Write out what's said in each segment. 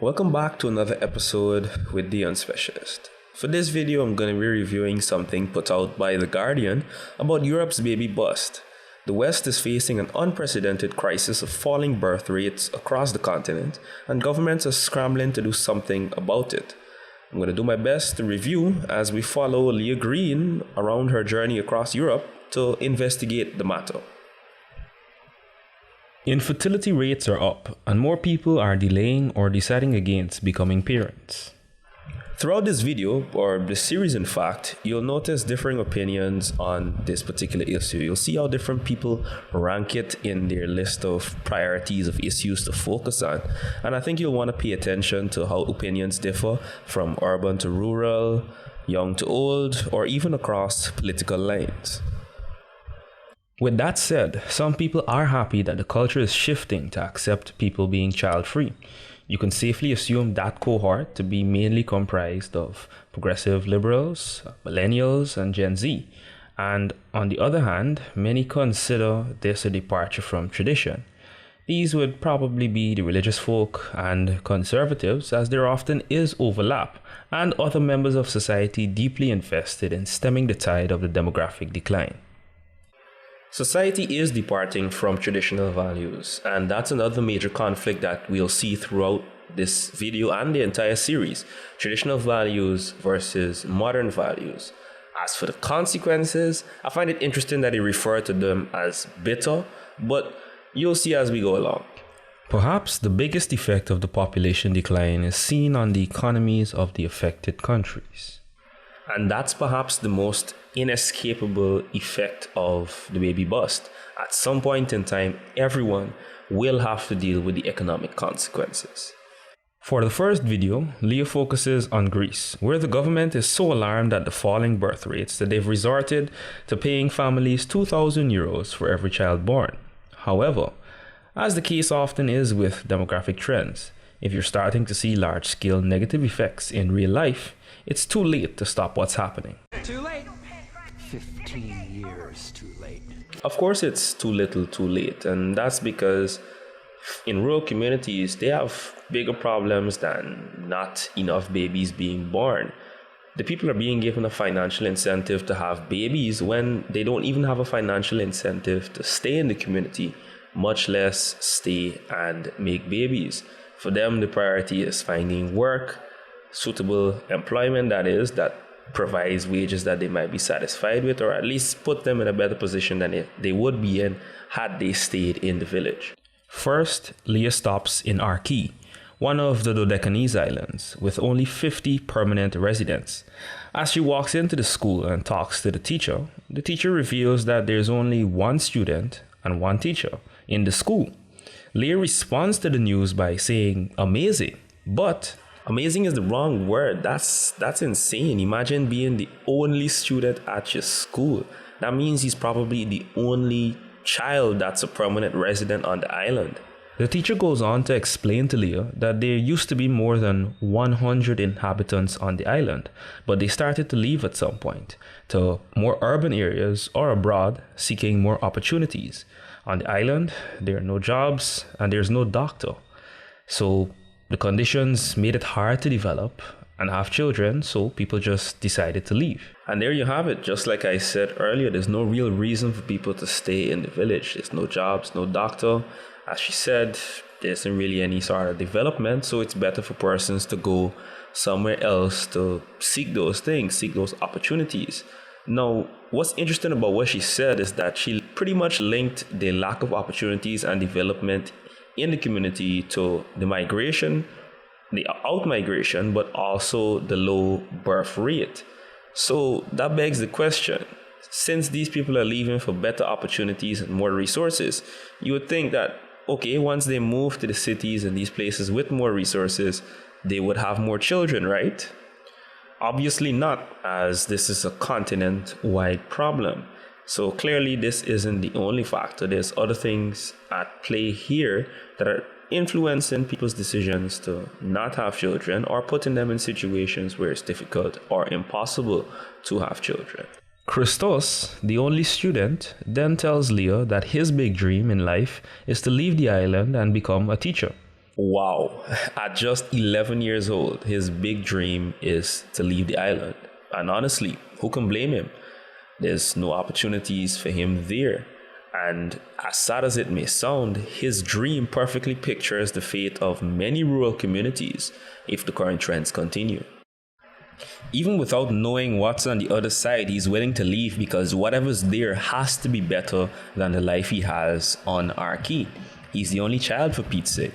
Welcome back to another episode with the Unspecialist. For this video, I'm going to be reviewing something put out by The Guardian about Europe's baby bust. The West is facing an unprecedented crisis of falling birth rates across the continent, and governments are scrambling to do something about it. I'm going to do my best to review as we follow Leah Green around her journey across Europe to investigate the matter. Infertility rates are up, and more people are delaying or deciding against becoming parents. Throughout this video, or this series in fact, you'll notice differing opinions on this particular issue. You'll see how different people rank it in their list of priorities of issues to focus on. And I think you'll want to pay attention to how opinions differ from urban to rural, young to old, or even across political lines. With that said, some people are happy that the culture is shifting to accept people being child-free. You can safely assume that cohort to be mainly comprised of progressive liberals, millennials, and Gen Z. And on the other hand, many consider this a departure from tradition. These would probably be the religious folk and conservatives, as there often is overlap, and other members of society deeply invested in stemming the tide of the demographic decline. Society is departing from traditional values, and that's another major conflict that we'll see throughout this video and the entire series. Traditional values versus modern values. As for the consequences, I find it interesting that they refer to them as bitter, but you'll see as we go along. Perhaps the biggest effect of the population decline is seen on the economies of the affected countries. And that's perhaps the most inescapable effect of the baby bust. At some point in time, everyone will have to deal with the economic consequences. For the first video, Leah focuses on Greece, where the government is so alarmed at the falling birth rates that they've resorted to paying families €2,000 for every child born. However, as the case often is with demographic trends, if you're starting to see large-scale negative effects in real life, it's too late to stop what's happening. Too late. 15 years too late. Of course, it's too little too late, and that's because in rural communities, they have bigger problems than not enough babies being born. The people are being given a financial incentive to have babies when they don't even have a financial incentive to stay in the community, much less stay and make babies. For them, the priority is finding work, suitable employment that provides wages that they might be satisfied with, or at least put them in a better position than if they would be in had they stayed in the village. First, Leah stops in Arki, one of the Dodecanese islands, with only 50 permanent residents. As she walks into the school and talks to the teacher reveals that there's only one student and one teacher in the school. Leah responds to the news by saying, "Amazing," but amazing is the wrong word. That's insane. Imagine being the only student at your school. That means he's probably the only child that's a permanent resident on the island. The teacher goes on to explain to Leah that there used to be more than 100 inhabitants on the island, but they started to leave at some point to more urban areas or abroad, seeking more opportunities. On the island, there are no jobs and there's no doctor. So the conditions made it hard to develop and have children, so people just decided to leave. And there you have it. Just like I said earlier, there's no real reason for people to stay in the village. There's no jobs, no doctor. As she said, there isn't really any sort of development, so it's better for persons to go somewhere else to seek those things, seek those opportunities. Now, what's interesting about what she said is that she pretty much linked the lack of opportunities and development in the community to the migration, the out-migration, but also the low birth rate. So that begs the question, since these people are leaving for better opportunities and more resources, you would think that, okay, once they move to the cities and these places with more resources, they would have more children, right? Obviously not, as this is a continent-wide problem. So clearly this isn't the only factor. There's other things at play here that are influencing people's decisions to not have children or putting them in situations where it's difficult or impossible to have children. Christos, the only student, then tells Leah that his big dream in life is to leave the island and become a teacher. Wow. At just 11 years old, his big dream is to leave the island. And honestly, who can blame him? There's no opportunities for him there. And as sad as it may sound, his dream perfectly pictures the fate of many rural communities if the current trends continue. Even without knowing what's on the other side, he's willing to leave because whatever's there has to be better than the life he has on Arki. He's the only child, for Pete's sake.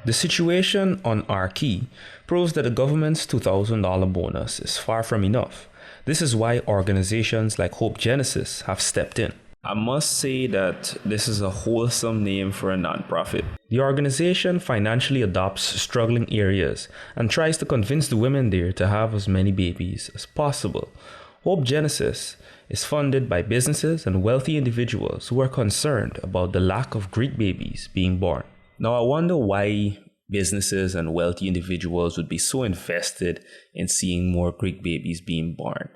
The situation on Arki proves that the government's $2,000 bonus is far from enough. This is why organizations like Hope Genesis have stepped in. I must say that this is a wholesome name for a nonprofit. The organization financially adopts struggling areas and tries to convince the women there to have as many babies as possible. Hope Genesis is funded by businesses and wealthy individuals who are concerned about the lack of Greek babies being born. Now, I wonder why businesses and wealthy individuals would be so invested in seeing more Greek babies being born.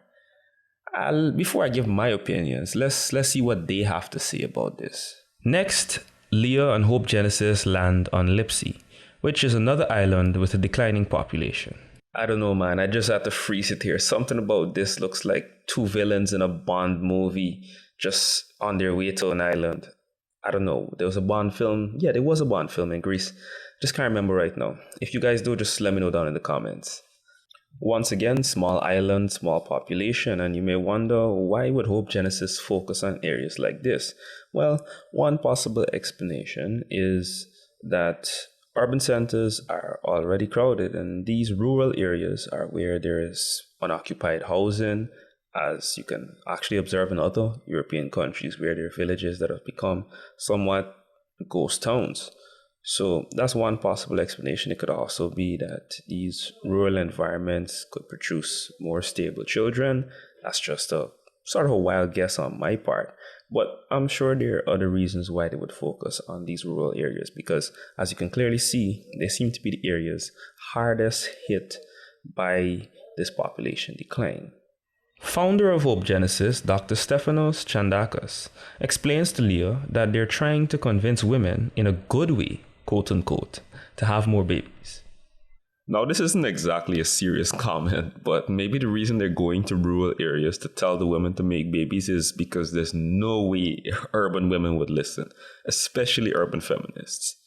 Before I give my opinions, let's see what they have to say about this. Next, Leah and Hope Genesis land on Lipsy, which is another island with a declining population. I don't know, man. I just had to freeze it here. Something about this looks like two villains in a Bond movie just on their way to an island. I don't know. There was a Bond film. Yeah, there was a Bond film in Greece. Just can't remember right now. If you guys do, just let me know down in the comments. Once again, small island, small population, and you may wonder, why would Hope Genesis focus on areas like this? Well, one possible explanation is that urban centers are already crowded, and these rural areas are where there is unoccupied housing, as you can actually observe in other European countries where there are villages that have become somewhat ghost towns. So that's one possible explanation. It could also be that these rural environments could produce more stable children. That's just a sort of a wild guess on my part. But I'm sure there are other reasons why they would focus on these rural areas, because as you can clearly see, they seem to be the areas hardest hit by this population decline. Founder of Hope Genesis, Dr. Stefanos Chandakas, explains to Leah that they're trying to convince women in a good way, quote unquote, to have more babies. Now, this isn't exactly a serious comment, but maybe the reason they're going to rural areas to tell the women to make babies is because there's no way urban women would listen, especially urban feminists.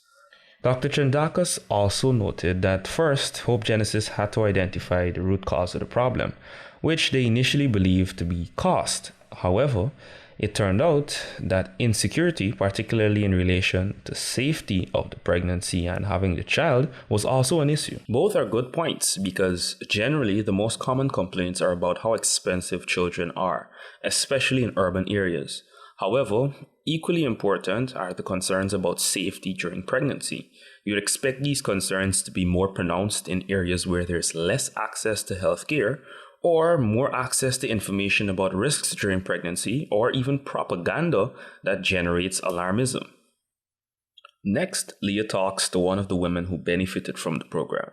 Dr. Chandakas also noted that first, Hope Genesis had to identify the root cause of the problem, which they initially believed to be cost. However, it turned out that insecurity, particularly in relation to safety of the pregnancy and having the child, was also an issue. Both are good points because generally the most common complaints are about how expensive children are, especially in urban areas. However, equally important are the concerns about safety during pregnancy. You'd expect these concerns to be more pronounced in areas where there's less access to healthcare, or more access to information about risks during pregnancy, or even propaganda that generates alarmism. Next, Leah talks to one of the women who benefited from the program.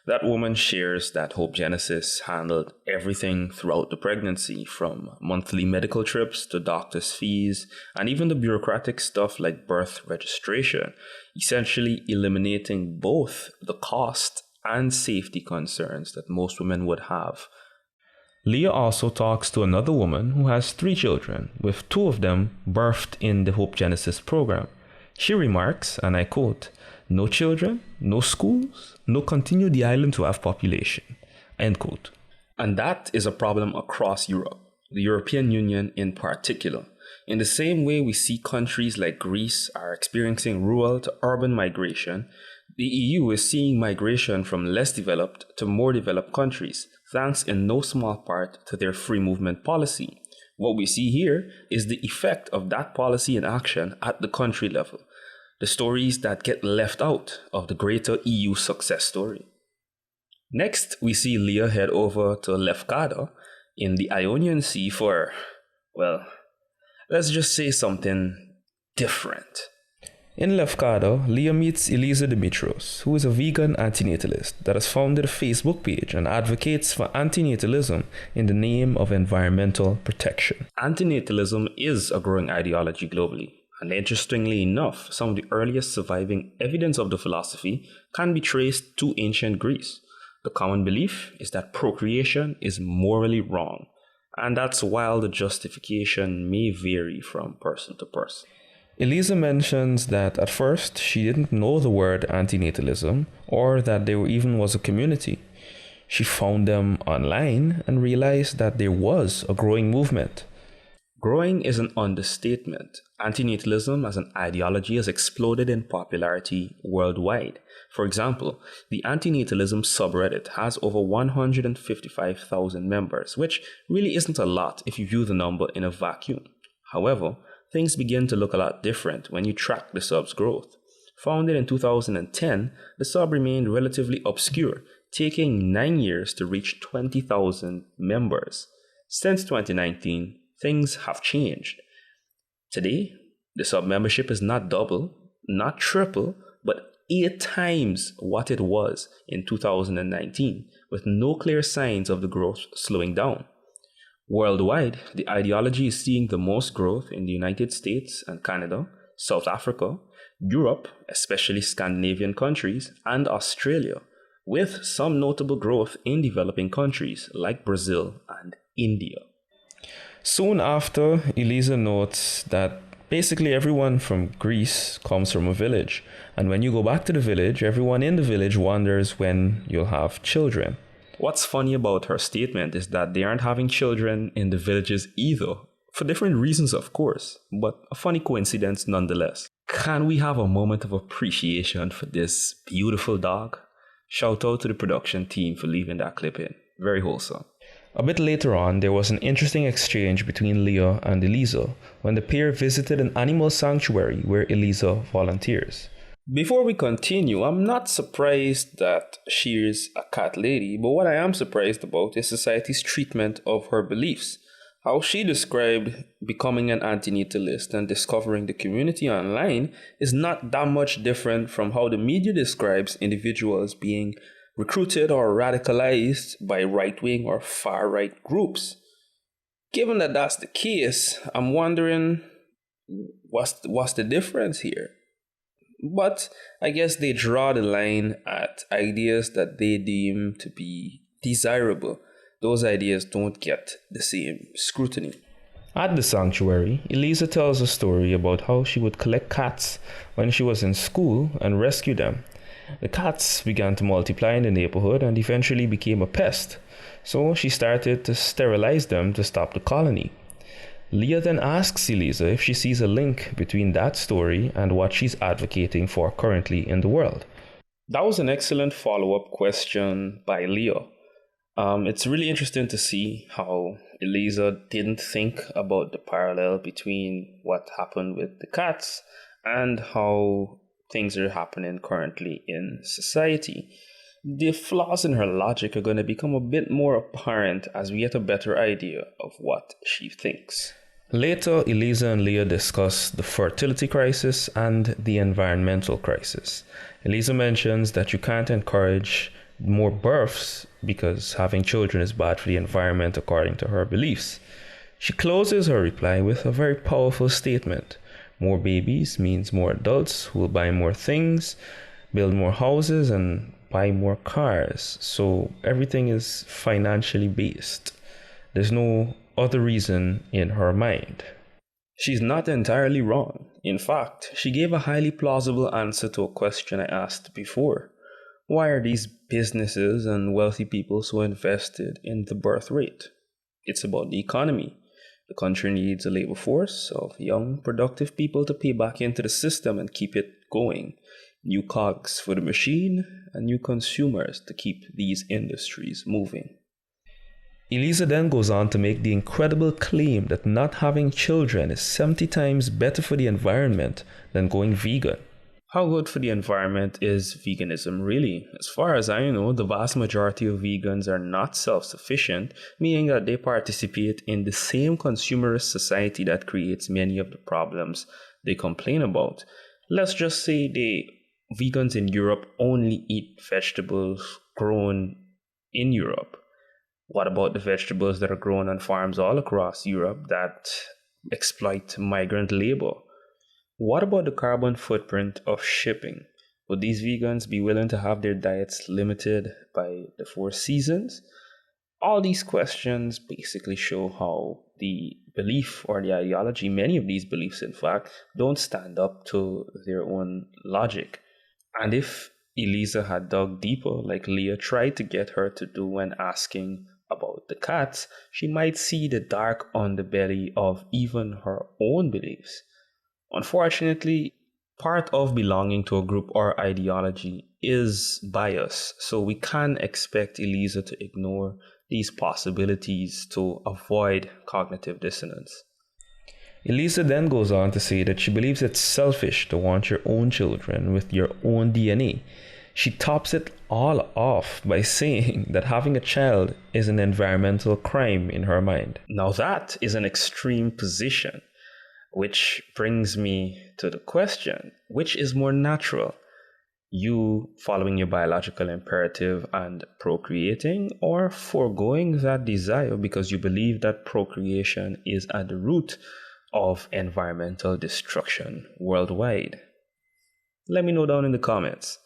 That woman shares that Hope Genesis handled everything throughout the pregnancy, from monthly medical trips to doctor's fees, and even the bureaucratic stuff like birth registration, essentially eliminating both the cost and safety concerns that most women would have. Leah also talks to another woman who has 3 children, with 2 of them birthed in the Hope Genesis program. She remarks, and I quote, "No children, no schools, no continue the island to have population," end quote. And that is a problem across Europe, the European Union in particular. In the same way we see countries like Greece are experiencing rural to urban migration, the EU is seeing migration from less developed to more developed countries, thanks in no small part to their free movement policy. What we see here is the effect of that policy in action at the country level, the stories that get left out of the greater EU success story. Next, we see Leah head over to Lefkada in the Ionian Sea for, well, let's just say something different. In Lefkada, Leah meets Eliza Dimitros, who is a vegan antinatalist that has founded a Facebook page and advocates for antinatalism in the name of environmental protection. Antinatalism is a growing ideology globally, And interestingly enough, some of the earliest surviving evidence of the philosophy can be traced to ancient Greece. The common belief is that procreation is morally wrong, and that's while the justification may vary from person to person. Elisa mentions that at first she didn't know the word antinatalism or that there even was a community. She found them online and realized that there was a growing movement. Growing is an understatement. Antinatalism as an ideology has exploded in popularity worldwide. For example, the antinatalism subreddit has over 155,000 members, which really isn't a lot if you view the number in a vacuum. However, things begin to look a lot different when you track the sub's growth. Founded in 2010, the sub remained relatively obscure, taking 9 years to reach 20,000 members. Since 2019, things have changed. Today, the sub membership is not double, not triple, but 8 times what it was in 2019, with no clear signs of the growth slowing down. Worldwide, the ideology is seeing the most growth in the United States and Canada, South Africa, Europe, especially Scandinavian countries, and Australia, with some notable growth in developing countries like Brazil and India. Soon after, Elisa notes that basically everyone from Greece comes from a village, and when you go back to the village, everyone in the village wonders when you'll have children. What's funny about her statement is that they aren't having children in the villages either, for different reasons, of course, but a funny coincidence nonetheless. Can we have a moment of appreciation for this beautiful dog? Shout out to the production team for leaving that clip in. Very wholesome. A bit later on, there was an interesting exchange between Leah and Elisa when the pair visited an animal sanctuary where Elisa volunteers. Before we continue, I'm not surprised that she's a cat lady, but what I am surprised about is society's treatment of her beliefs. How she described becoming an antinatalist and discovering the community online is not that much different from how the media describes individuals being recruited or radicalized by right-wing or far-right groups. Given that that's the case, I'm wondering what's the difference here? But I guess they draw the line at ideas that they deem to be desirable. Those ideas don't get the same scrutiny. At the sanctuary, Elisa tells a story about how she would collect cats when she was in school and rescue them. The cats began to multiply in the neighborhood and eventually became a pest, so she started to sterilize them to stop the colony. Leah then asks Elisa if she sees a link between that story and what she's advocating for currently in the world. That was an excellent follow-up question by Leah. It's really interesting to see how Elisa didn't think about the parallel between what happened with the cats and how things are happening currently in society. The flaws in her logic are going to become a bit more apparent as we get a better idea of what she thinks. Later, Elisa and Leah discuss the fertility crisis and the environmental crisis. Elisa mentions that you can't encourage more births because having children is bad for the environment according to her beliefs. She closes her reply with a very powerful statement. More babies means more adults who will buy more things, build more houses, and buy more cars. So everything is financially based. There's no other reason in her mind. She's not entirely wrong. In fact, she gave a highly plausible answer to a question I asked before. Why are these businesses and wealthy people so invested in the birth rate? It's about the economy. The country needs a labor force of young, productive people to pay back into the system and keep it going. New cogs for the machine and new consumers to keep these industries moving. Elisa then goes on to make the incredible claim that not having children is 70 times better for the environment than going vegan. How good for the environment is veganism really? As far as I know, the vast majority of vegans are not self-sufficient, meaning that they participate in the same consumerist society that creates many of the problems they complain about. Let's just say vegans in Europe only eat vegetables grown in Europe. What about the vegetables that are grown on farms all across Europe that exploit migrant labor? What about the carbon footprint of shipping? Would these vegans be willing to have their diets limited by the 4 seasons? All these questions basically show how the belief or the ideology, many of these beliefs, in fact, don't stand up to their own logic. And if Elisa had dug deeper, like Leah tried to get her to do when asking about the cats, she might see the dark underbelly of even her own beliefs. Unfortunately, part of belonging to a group or ideology is bias, so we can't expect Elisa to ignore these possibilities to avoid cognitive dissonance. Elisa then goes on to say that she believes it's selfish to want your own children with your own DNA. She tops it all off by saying that having a child is an environmental crime in her mind. Now, that is an extreme position, which brings me to the question, which is more natural? You following your biological imperative and procreating, or foregoing that desire because you believe that procreation is at the root of environmental destruction worldwide? Let me know down in the comments.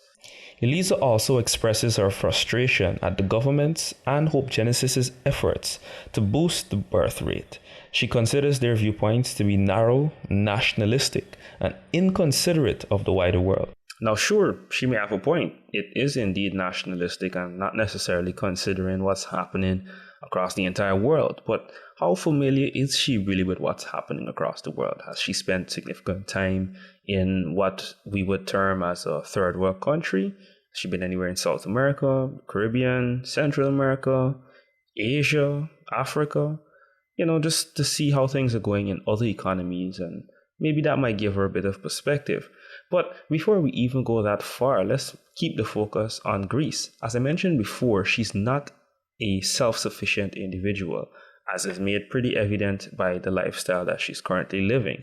Elisa also expresses her frustration at the government's and Hope Genesis's efforts to boost the birth rate. She considers their viewpoints to be narrow, nationalistic, and inconsiderate of the wider world. Now, sure, she may have a point. It is indeed nationalistic and not necessarily considering what's happening across the entire world. But how familiar is she really with what's happening across the world? Has she spent significant time in what we would term as a third world country? Has she been anywhere in South America, Caribbean, Central America, Asia, Africa? Just to see how things are going in other economies, and maybe that might give her a bit of perspective. But before we even go that far, let's keep the focus on Greece. As I mentioned before, she's not a self-sufficient individual, as is made pretty evident by the lifestyle that she's currently living.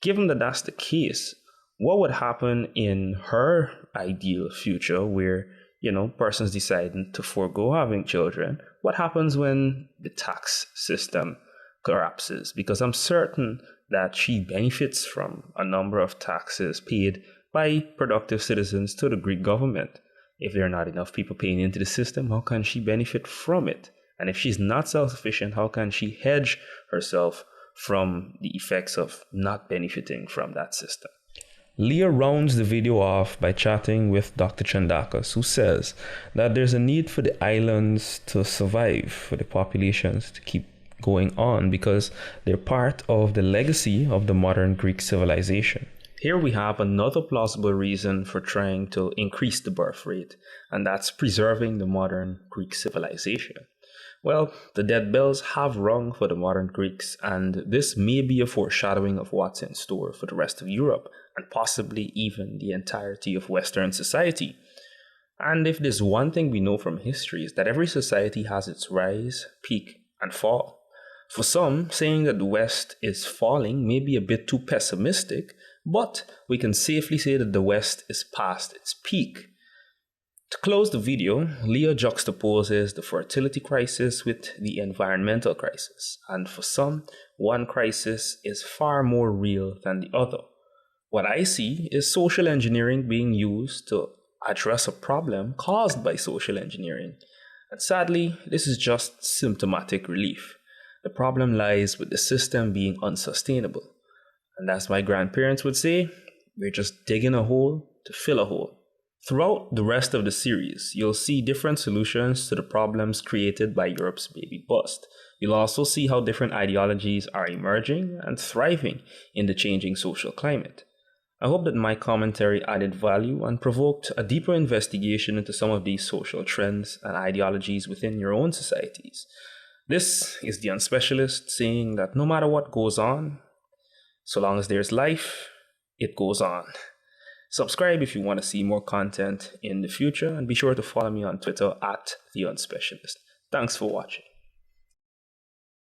Given that that's the case, what would happen in her ideal future where, persons deciding to forego having children? What happens when the tax system collapses? Because I'm certain that she benefits from a number of taxes paid by productive citizens to the Greek government. If there are not enough people paying into the system, how can she benefit from it? And if she's not self-sufficient, how can she hedge herself from the effects of not benefiting from that system? Leah rounds the video off by chatting with Dr. Chandakas, who says that there's a need for the islands to survive, for the populations to keep going on, because they're part of the legacy of the modern Greek civilization. Here we have another plausible reason for trying to increase the birth rate, and that's preserving the modern Greek civilization. Well, the dead bells have rung for the modern Greeks, and this may be a foreshadowing of what's in store for the rest of Europe, and possibly even the entirety of Western society. And if there's one thing we know from history, is that every society has its rise, peak, and fall. For some, saying that the West is falling may be a bit too pessimistic, but we can safely say that the West is past its peak. To close the video, Leah juxtaposes the fertility crisis with the environmental crisis, and for some, one crisis is far more real than the other. What I see is social engineering being used to address a problem caused by social engineering, and sadly, this is just symptomatic relief. The problem lies with the system being unsustainable, and as my grandparents would say, we're just digging a hole to fill a hole. Throughout the rest of the series, you'll see different solutions to the problems created by Europe's baby bust. You'll also see how different ideologies are emerging and thriving in the changing social climate. I hope that my commentary added value and provoked a deeper investigation into some of these social trends and ideologies within your own societies. This is the Unspecialist saying that no matter what goes on, so long as there's life, it goes on. Subscribe if you want to see more content in the future, and be sure to follow me on Twitter at The Unspecialist. Thanks for watching.